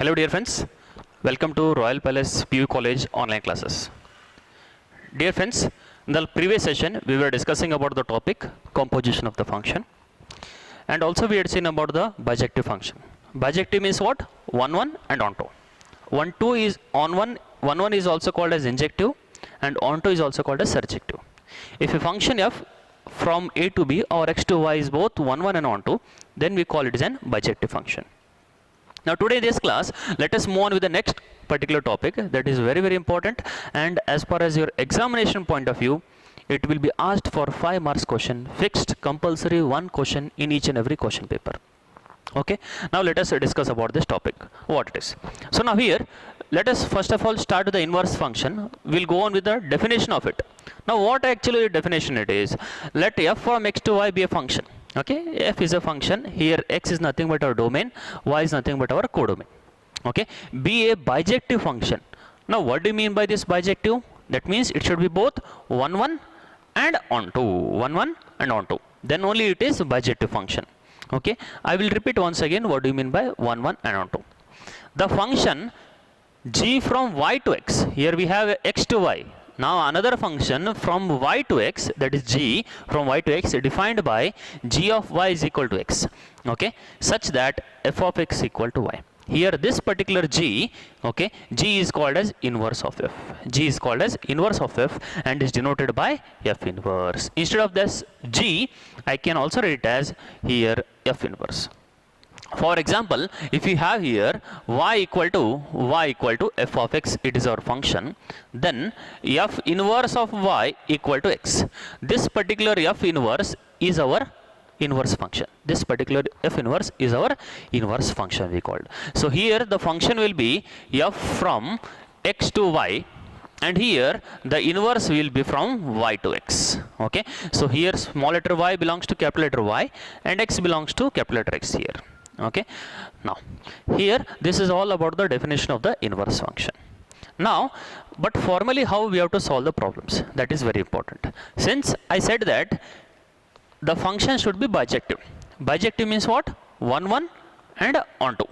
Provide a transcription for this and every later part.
Hello dear friends, welcome to Royal Palace PU College online classes. Dear friends, in the previous session we were discussing about the topic composition of the function, and also we had seen about the bijective function. Bijective means what? 1 1 and onto. 1 2 is on 1, 1 1 is also called as injective and onto is also called as surjective. If a function f from a to b or x to y is both 1 1 and onto, then we call it as an bijective function. Now today in this class, let us move on with the next particular topic that is very important, and as far as your examination point of view, it will be asked for 5 marks question, fixed compulsory 1 question in each and every question paper. Okay, now let us discuss about this topic, what it is. So now here, let us first of all start with the inverse function. We'll go on with the definition of it. Now what actually definition it is? Let f from x to y be a function. Okay, f is a function. Here x is nothing but our domain, y is nothing but our codomain. Okay, be a bijective function. Now what do you mean by this bijective? That means it should be both 1 1 and onto, 1 1 and onto, then only it is bijective function. Okay, I will repeat once again what do you mean by 1 1 and onto. The function g from y to x, here we have x to y. Now another function from y to x, that is g from y to x, defined by g of y is equal to x. Okay, such that f of x equal to y. Here this particular g, okay, g is called as inverse of f. G is called as inverse of f and is denoted by f inverse. Instead of this g, I can also write it as here f inverse. For example, if we have here y equal to f of x, it is our function, then f inverse of y equal to x. This particular f inverse is our inverse function. This particular f inverse is our inverse function we called. So here the function will be f from x to y, and here the inverse will be from y to x. Okay, so here small letter y belongs to capital letter y and x belongs to capital letter x here. Okay, now here this is all about the definition of the inverse function. Now, but formally how we have to solve the problems, that is very important. Since I said that the function should be bijective. Bijective means what? 1 1 and onto.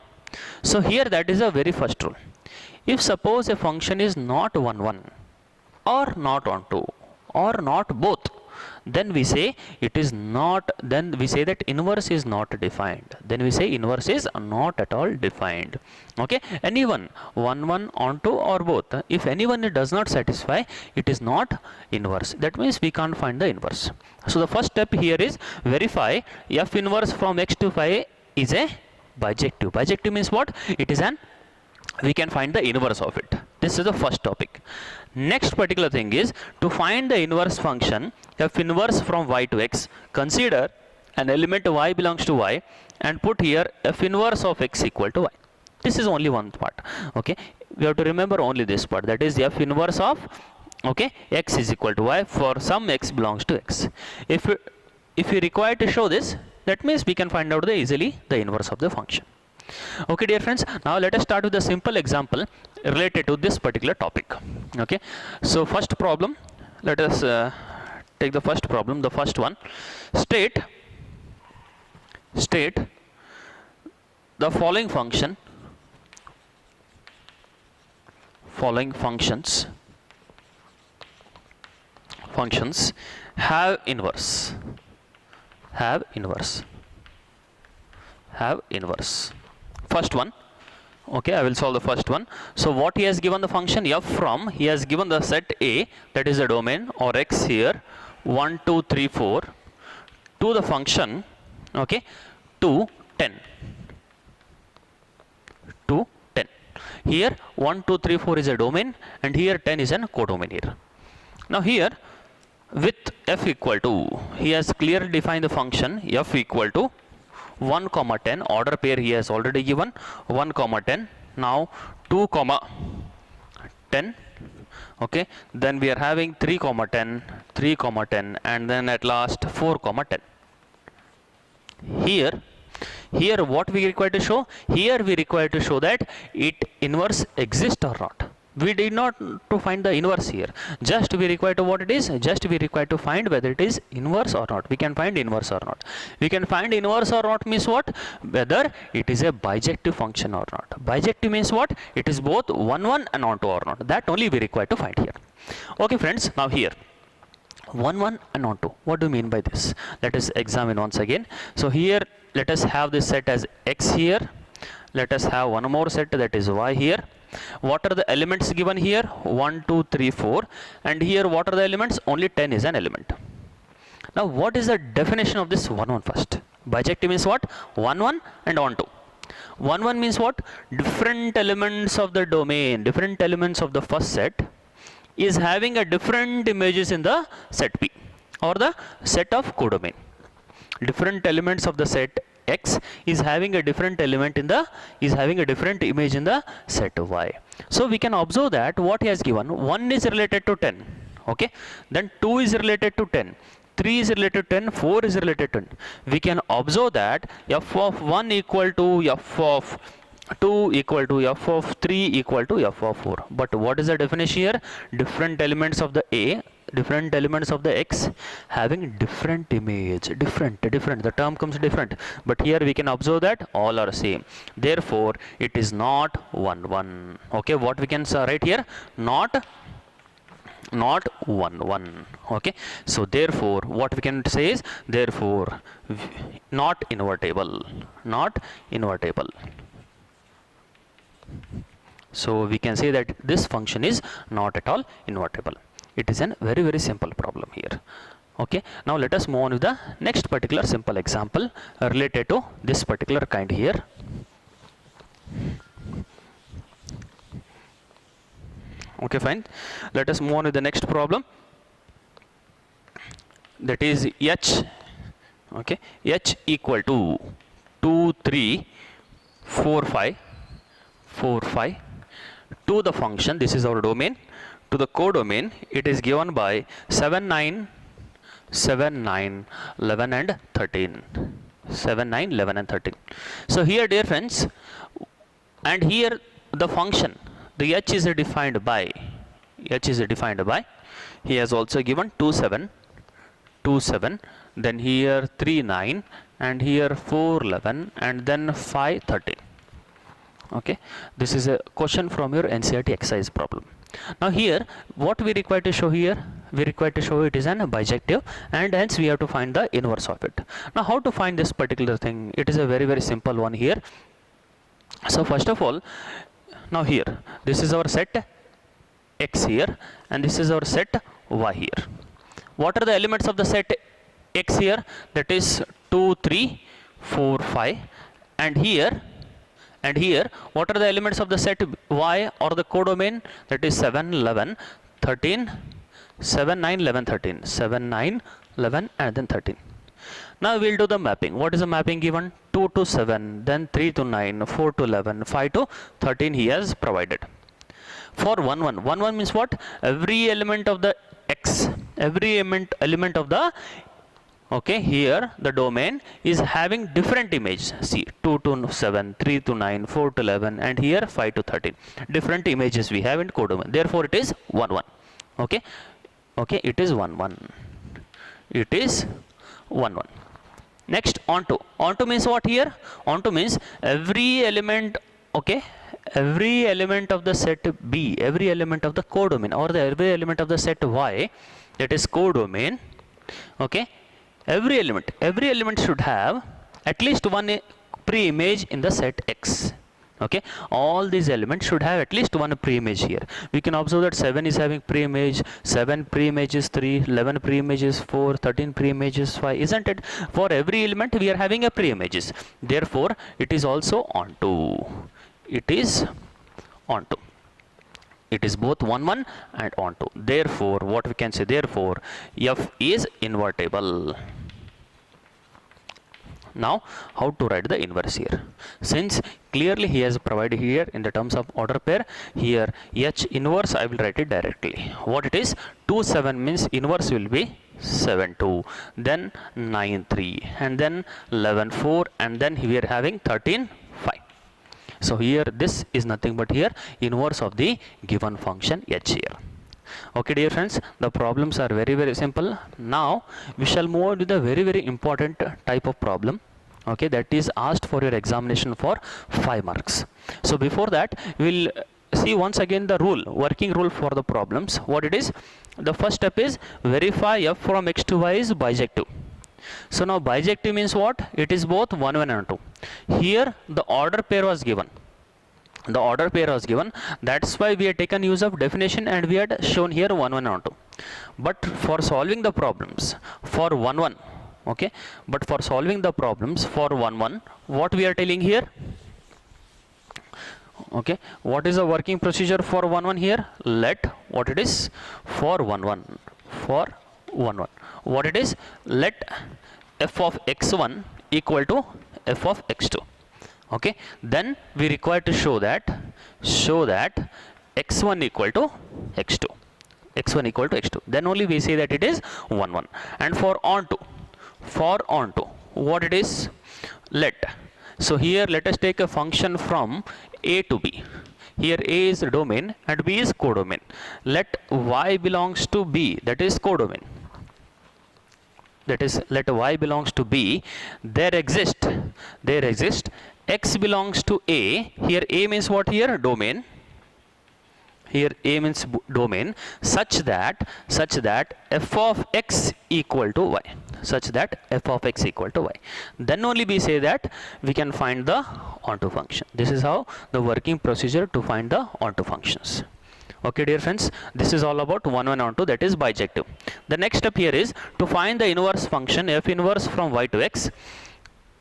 So here that is a very first rule. If suppose a function is not 1 1 or not onto or not both, then we say it is not, then we say that inverse is not defined. Then we say inverse is not at all defined. Okay, anyone 1 1 onto or both, if anyone it does not satisfy, it is not inverse. That means we can't find the inverse. So the first step here is verify f inverse from x to y is a bijective. Bijective means what? It is an, we can find the inverse of it. This is the first topic. Next particular thing is to find the inverse function f inverse from y to x. Consider an element y belongs to y and put here f inverse of x equal to y. This is only one part. Okay, we have to remember only this part, that is f inverse of, okay, x is equal to y for some x belongs to x. If we require to show this, that means we can find out easily the inverse of the function. Okay dear friends, now let us start with a simple example related to this particular topic. Okay, so first problem, let us take the first problem. The first one, state the following functions have inverse. First one, okay, I will solve the first one. So what he has given the function f from, he has given the set A, that is the domain, or x here, 1 2 3 4, to the function, okay, to 10. Here 1 2 3 4 is a domain and here 10 is a codomain here. Now here with f equal to, he has clearly defined the function f equal to 1 comma 10, order pair he has already given, 1 comma 10, now 2 comma 10, okay, then we are having 3 comma 10, 3 comma 10, and then at last 4 comma 10. Here what we require to show? Here we require to show that it inverse exists or not. We did not to find the inverse here. Just we require to what it is. Just we require to find whether it is inverse or not. We can find inverse or not. We can find inverse or not means what? Whether it is a bijective function or not. Bijective means what? It is both 1 1 and onto or not. That only we require to find here. Okay friends, now here 1 1 and onto. What do you mean by this? Let us examine once again. So here let us have this set as x here. Let us have one more set, that is y here. What are the elements given here? 1 2 3 4, and here what are the elements? Only 10 is an element. Now what is the definition of this 1 1 first? Bijective means what? 1 1 and onto. 1 1 means what? Different elements of the domain, different elements of the first set is having a different images in the set P or the set of codomain. Different elements of the set X is having a different element in the different image in the set Y. So we can observe that what he has given, 1 is related to 10, okay, then 2 is related to 10, 3 is related to 10, 4 is related to 10. We can observe that f of 1 equal to f of 2 equal to f of 3 equal to f of 4. But what is the definition here? Different elements of the A, different elements of the X having different image, different, the term comes different, but here we can observe that all are same. Therefore it is not 1 1. Okay, what we can write here? Not 1 1. Okay, so therefore what we can say is, therefore not invertible, not invertible. So we can say that this function is not at all invertible. It is a very, very simple problem here. Okay, now let us move on with the next particular simple example related to this particular kind here. Okay, fine. Let us move on with the next problem. That is h. Okay, h equal to 2 3 4 5 4 5 to the function, this is our domain, to the codomain it is given by 7 9 11 and 13. 7 9 11 and 13. So here dear friends, and here the function, the h is defined by, he has also given 2 7, then here 3 9, and here 4 11, and then 5 13. Okay, this is a question from your NCERT exercise problem. Now here what we require to show here, we require to show it is an bijective, and hence we have to find the inverse of it. Now how to find this particular thing? It is a very, very simple one here. So first of all, now here this is our set X here, and this is our set Y here. What are the elements of the set X here? That is 2 3 4 5, and here what are the elements of the set Y or the codomain? That is 7 11 13, 7 9 11 13, 7 9 11 and then 13. Now we'll do the mapping. What is the mapping given? 2 to 7, then 3 to 9, 4 to 11, 5 to 13 he has provided. For 1 1 means what? Every element of the X, every element of the, okay, here the domain is having different image. See, 2 to 7, 3 to 9, 4 to 11, and here 5 to 13. Different images we have in codomain. Therefore it is 1 1. Okay, it is 1 1. It is 1 1. Next, onto. Onto means what here? Onto means every element, okay, every element of the set B, every element of the codomain, or every element of the set Y, that is codomain. Okay, every element should have at least one pre-image in the set X. Okay, all these elements should have at least one pre-image here. We can observe that 7 is having pre-image, 7 pre-images 3, 11 pre-images 4, 13 pre-images 5, isn't it? For every element we are having a pre-images. Therefore it is also onto. It is onto. It is both 1 1 and onto. Therefore what we can say, therefore F is invertible. Now how to write the inverse here? Since clearly he has provided here in the terms of order pair, here H inverse I will write it directly. What it is? 2 7 means inverse will be 7 2, then 9 3, and then 11 4, and then we are having 13 5. So here this is nothing but here inverse of the given function h here. Okay dear friends, the problems are very simple. Now we shall move on to the very important type of problem, okay, that is asked for your examination for 5 marks. So before that we'll see once again the rule, working rule for the problems. What it is? The first step is verify f from x to y is bijective. So now bijective means what? It is both 1 1 and 2. Here the order pair was given. The order pair was given, that's why we had taken use of definition and we had shown here 1 1 and 2. But for solving the problems for 1 1, okay, but for solving the problems for 1 1, what we are telling here? Okay, what is the working procedure for 1 1 here? Let what it is for 1 1, for 1 1, what it is? Let f of x1 equal to f of x2. Okay, then we require to show that x1 equal to x2, x1 equal to x2, then only we say that it is 1 1. And for onto what it is? Let, so here let us take a function from a to b. Here a is domain and b is codomain. Let y belongs to b, that is codomain, that is let y belongs to b. There exist x belongs to a. Here a means what? Here domain. Here a means domain, such that f of x equal to y, such that f of x equal to y. Then only we say that we can find the onto function. This is how the working procedure to find the onto functions. Okay dear friends, this is all about 1 1 onto, that is bijective. The next step here is to find the inverse function f inverse from y to x.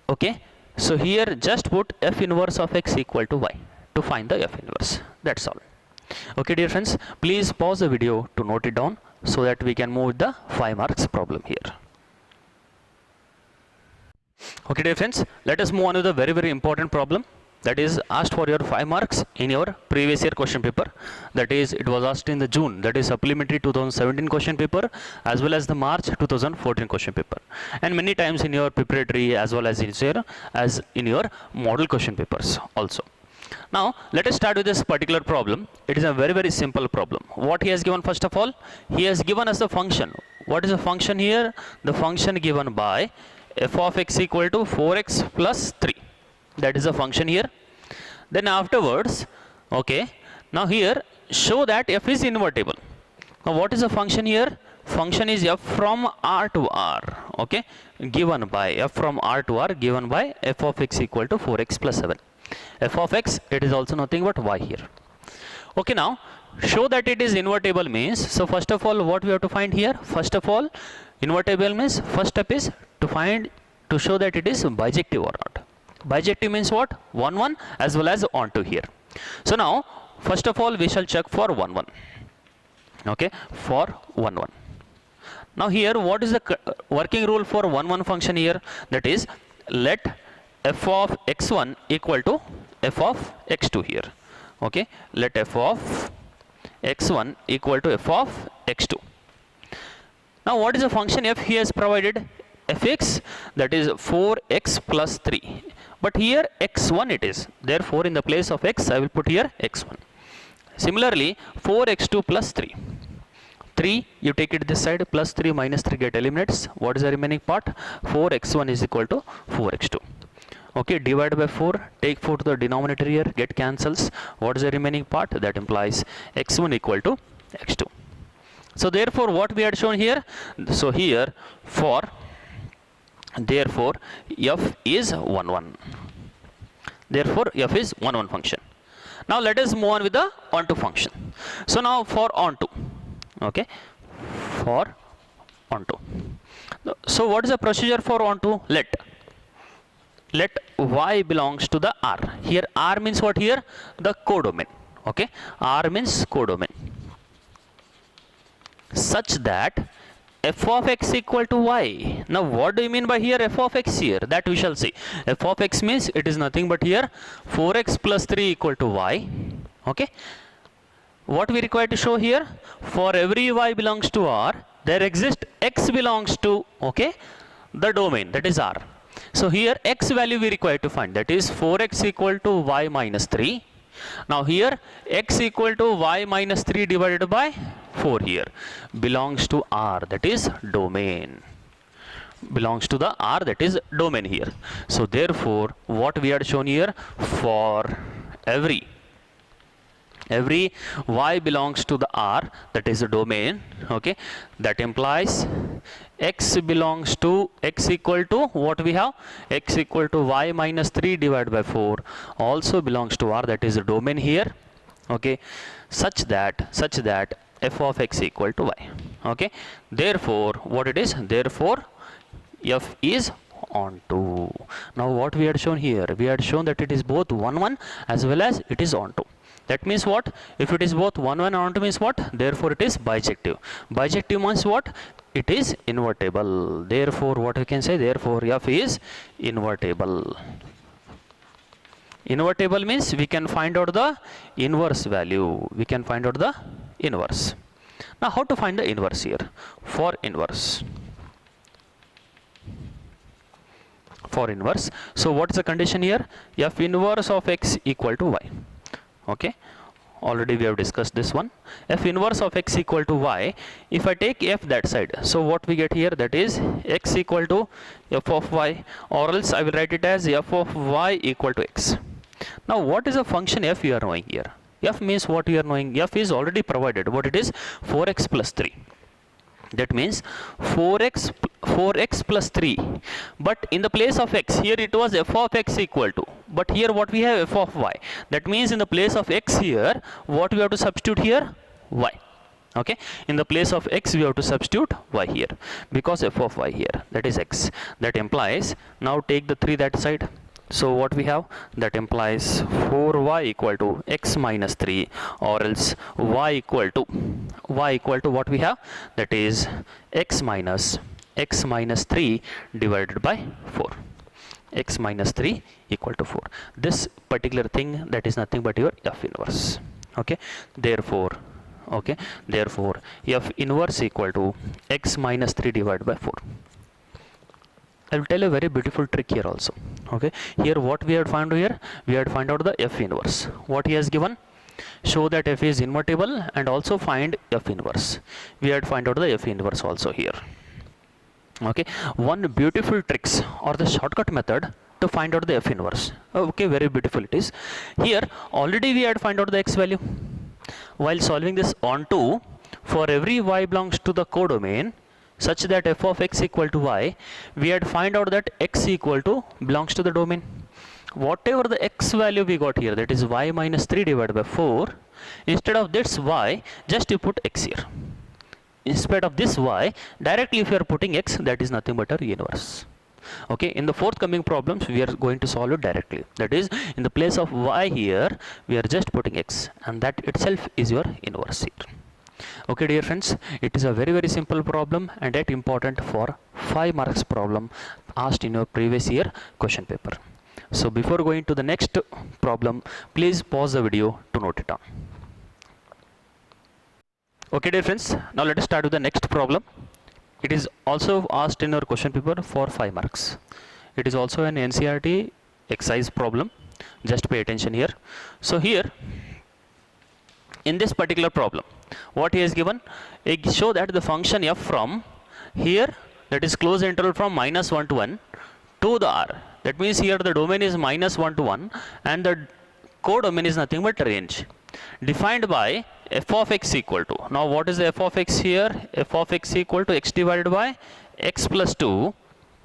Okay, so here just put f inverse of x equal to y to find the f inverse. That's all. Okay dear friends, please pause the video to note it down so that we can move the 5 marks problem here. Okay dear friends, let us move on to the very important problem that is asked for your 5 marks in your previous year question paper. That is, it was asked in the June, that is supplementary 2017 question paper, as well as the March 2014 question paper, and many times in your preparatory as well as in your model question papers also. Now let us start with this particular problem. It is a very simple problem. What he has given? First of all, he has given us the function. What is the function here? The function given by f of x equal to 4x plus 3. That is the function here. Then afterwards, okay, now here show that f is invertible. Now what is the function here? Function is f from r to r, okay, given by f from r to r, given by f of x equal to 4x plus 7. F of x, it is also nothing but y here. Okay, now show that it is invertible means, so first of all what we have to find here? First of all, invertible means first step is to show that it is bijective or not. Bijective means what? 1 1 as well as onto here. So now first of all we shall check for 1 1. Okay, for 1 1. Now here what is the working rule for 1 1 function here? That is, let f of x1 equal to f of x2 here. Okay, let f of x1 equal to f of x2. Now what is the function f he has provided? Fx, that is 4x plus 3, but here x1 it is, therefore in the place of x I will put here x1. Similarly 4x2 plus 3, you take it this side, plus 3 minus 3 get eliminates. What is the remaining part? 4x1 is equal to 4x2. Okay, divide by 4, take 4 to the denominator here, get cancels. What is the remaining part? That implies x1 equal to x2. So therefore what we had shown here, so here therefore f is 1 1. Therefore f is 1 1 function. Now let us move on with the onto function. So now for onto, okay, for onto. So what is the procedure for onto? Let y belongs to the r. Here r means what here? The codomain. Okay, r means codomain, such that f of x equal to y. Now what do you mean by here f of x here? That we shall see. F of x means it is nothing but here 4x plus 3 equal to y. Okay, what we require to show here? For every y belongs to r, there exists x belongs to, okay, the domain, that is r, So here x value we require to find, that is 4x equal to y minus 3. Now here x equal to y minus 3 divided by 4 here belongs to R, that is domain. Belongs to the R, that is domain here. So therefore what we had shown here, for every y belongs to the R, that is a domain, okay, that implies x belongs to, x equal to what we have, x equal to y minus 3 divided by 4 also belongs to R, that is a domain here, okay, such that f of x equal to y, okay. Therefore what it is, therefore f is onto. Now what we had shown here, we had shown that it is both 1 1 as well as it is onto. That means what? If it is both 1 1 and onto means what? Therefore it is bijective. Bijective means what? It is invertible. Therefore what we can say, therefore f is invertible. Invertible means we can find out the inverse value. We can find out the inverse. Now how to find the inverse here? For inverse. For inverse. So what is the condition here? F inverse of x equal to y. Okay, already we have discussed this one. F inverse of x equal to y. If I take f that side, so what we get here, that is x equal to f of y, or else I will write it as f of y equal to x. Now what is the function f you are knowing here? F means what you are knowing, f is already provided. What it is? 4x plus 3. That means 4x plus 3, but in the place of x, here it was f of x equal to, but here what we have, f of y. That means in the place of x here, what we have to substitute here? Y. Okay, in the place of x we have to substitute y here, because f of y here, that is x. That implies, now take the 3 that side. So what we have, that implies 4y equal to x minus 3, or else y equal to what we have, that is x minus 3 divided by 4. X minus 3 equal to 4. This particular thing, that is nothing but your f inverse. Okay, therefore f inverse equal to x minus 3 divided by 4. I will tell you a very beautiful trick here also. Okay, here what we had found here, we had found out the f inverse. What he has given, show that f is invertible and also find f inverse. We had found out the f inverse also here. Okay, one beautiful tricks or the shortcut method to find out the f inverse. Okay, very beautiful it is. Here already we had found out the x value. While solving this onto, for every y belongs to the codomain, such that f of x equal to y, we had find out that x equal to belongs to the domain. Whatever the x value we got here, that is y minus 3 divided by 4, instead of this y, just you put x here. Instead of this y, directly if you are putting x, that is nothing but our inverse. Okay, in the forthcoming problems we are going to solve it directly. That is, in the place of y here, we are just putting x, and that itself is your inverse here. Okay dear friends, it is a very simple problem and yet important for 5 marks problem asked in your previous year question paper. So before going to the next problem, please pause the video to note it down. Okay dear friends, now let us start with the next problem. It is also asked in your question paper for 5 marks. It is also an NCERT exercise problem. Just pay attention here. So here, in this particular problem, what he has given, show that the function f from here, that is closed interval from minus 1 to 1 to the R. That means here the domain is minus 1 to 1 and the codomain is nothing but range, defined by f of x equal to, now what is the f of x here? F of x equal to x divided by x plus 2,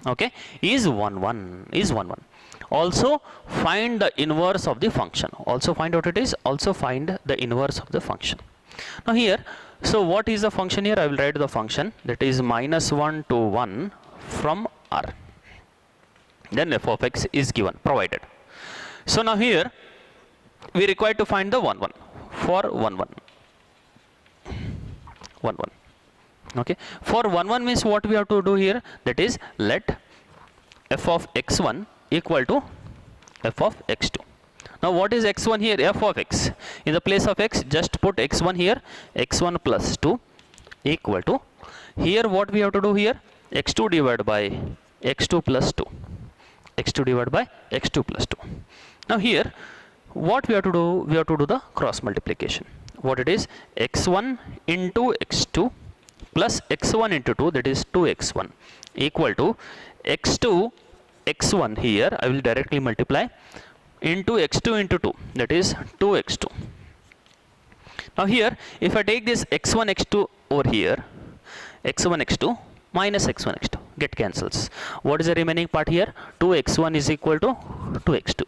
okay, is 1 1. Also find the inverse of the function. Also find what it is. Also find the inverse of the function. Now here, so what is the function here? I will write the function, that is minus 1 to 1 from R. Then f of x is given, provided. So now here we require to find the 1 1 for 1 1. Okay, for 1 1 means what we have to do here, that is let f of x1 equal to f of x2. Now what is x1 here? F of x. In the place of x, just put x1 here, x1 plus 2 equal to, here what we have to do here, x2 divided by x2 plus 2. x2 divided by x2 plus 2. Now here what we have to do, we have to do the cross multiplication. What it is, x1 into x2 plus x1 into 2, that is 2x1 equal to x2 x1, here I will directly multiply, into x2 into 2, that is 2x2. Now here if I take this x1 x2 over here, x1 x2 minus x1 x2 get cancels. What is the remaining part here? 2x1 is equal to 2x2.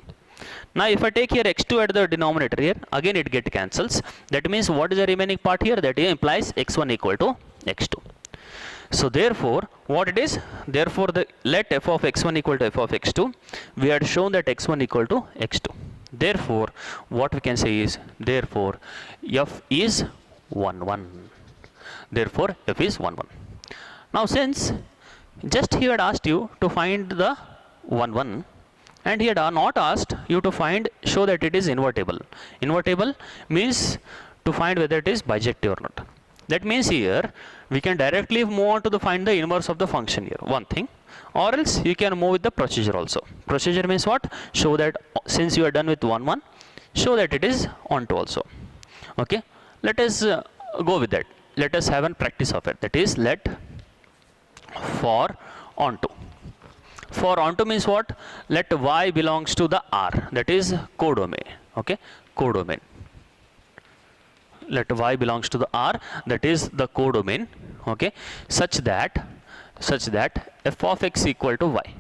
Now if I take here x2 at the denominator here, again it get cancels. That means what is the remaining part here? That implies x1 equal to x2. So therefore what it is, therefore let f of x1 equal to f of x2, we had shown that x1 equal to x2. Therefore what we can say is, therefore f is 1 1. Therefore f is 1 1. Now since just he had asked you to find the 1 1, and he had not asked you to find, show that it is invertible. Invertible means to find whether it is bijective or not. That means here we can directly move on to the find the inverse of the function here, one thing, or else you can move with the procedure also. Procedure means what? Show that since you are done with 1 1, show that it is onto also. Okay, let us go with that. Let us have a practice of it. That is, let for onto. For onto means what? Let y belongs to the R, that is codomain. Okay, codomain. Let y belongs to the R, that is the codomain. Okay, such that f of x equal to y.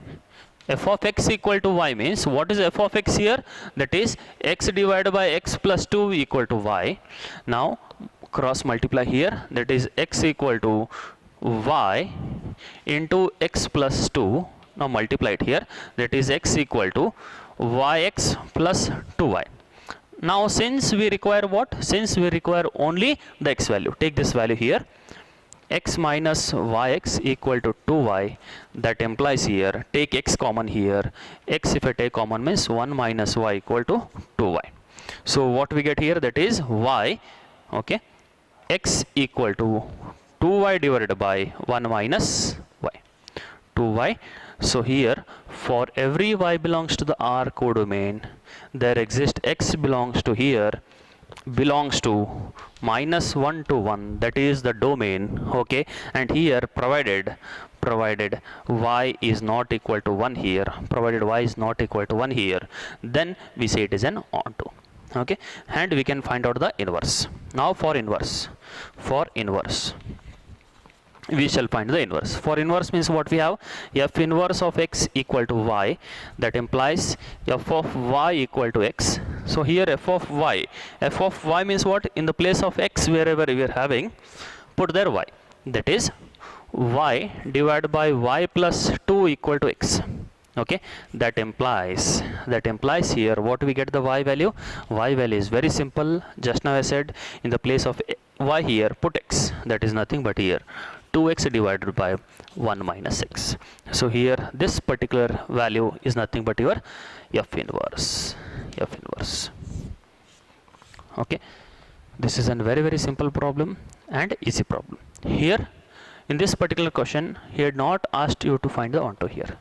F of x equal to y means, what is f of x here? That is x divided by x plus 2 equal to y. Now cross multiply here, that is x equal to y into x plus 2. Now multiply it here, that is x equal to yx plus 2y. Now since we require what? Since we require only the x value, take this value here, x minus yx equal to 2y. That implies here, take x common here, x if I take common means 1 minus y equal to 2y. So what we get here, that is y, okay, x equal to 2y divided by 1 minus y, 2y. So here for every y belongs to the R codomain, there exists x belongs to here, belongs to minus 1 to 1, that is the domain. Okay, and here provided y is not equal to 1 here, provided y is not equal to 1 here, then we say it is an onto. Okay, and we can find out the inverse. Now for inverse, we shall find the inverse. For inverse means what we have? F inverse of x equal to y, that implies f of y equal to x. So here f of y means what? In the place of x, wherever we are having, put there y, that is y divided by y plus 2 equal to x. Okay, that implies here what we get the y value? Y value is very simple. Just now I said, in the place of y here put x, that is nothing but here 2x divided by 1 minus x. So here this particular value is nothing but your f inverse. Okay, this is a very simple problem and easy problem. Here in this particular question, he had not asked you to find the onto here.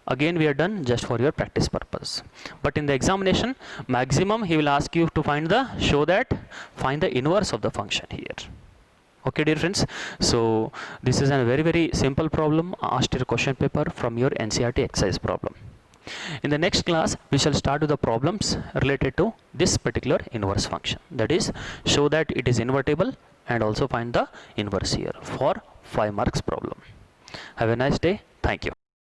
Again we are done just for your practice purpose, but in the examination maximum he will ask you to find the inverse of the function here. Okay dear friends, so this is a very simple problem asked in your question paper from your NCERT exercise problem. In the next class we shall start with the problems related to this particular inverse function, that is show that it is invertible and also find the inverse here for 5 marks problem. Have a nice day. Thank you.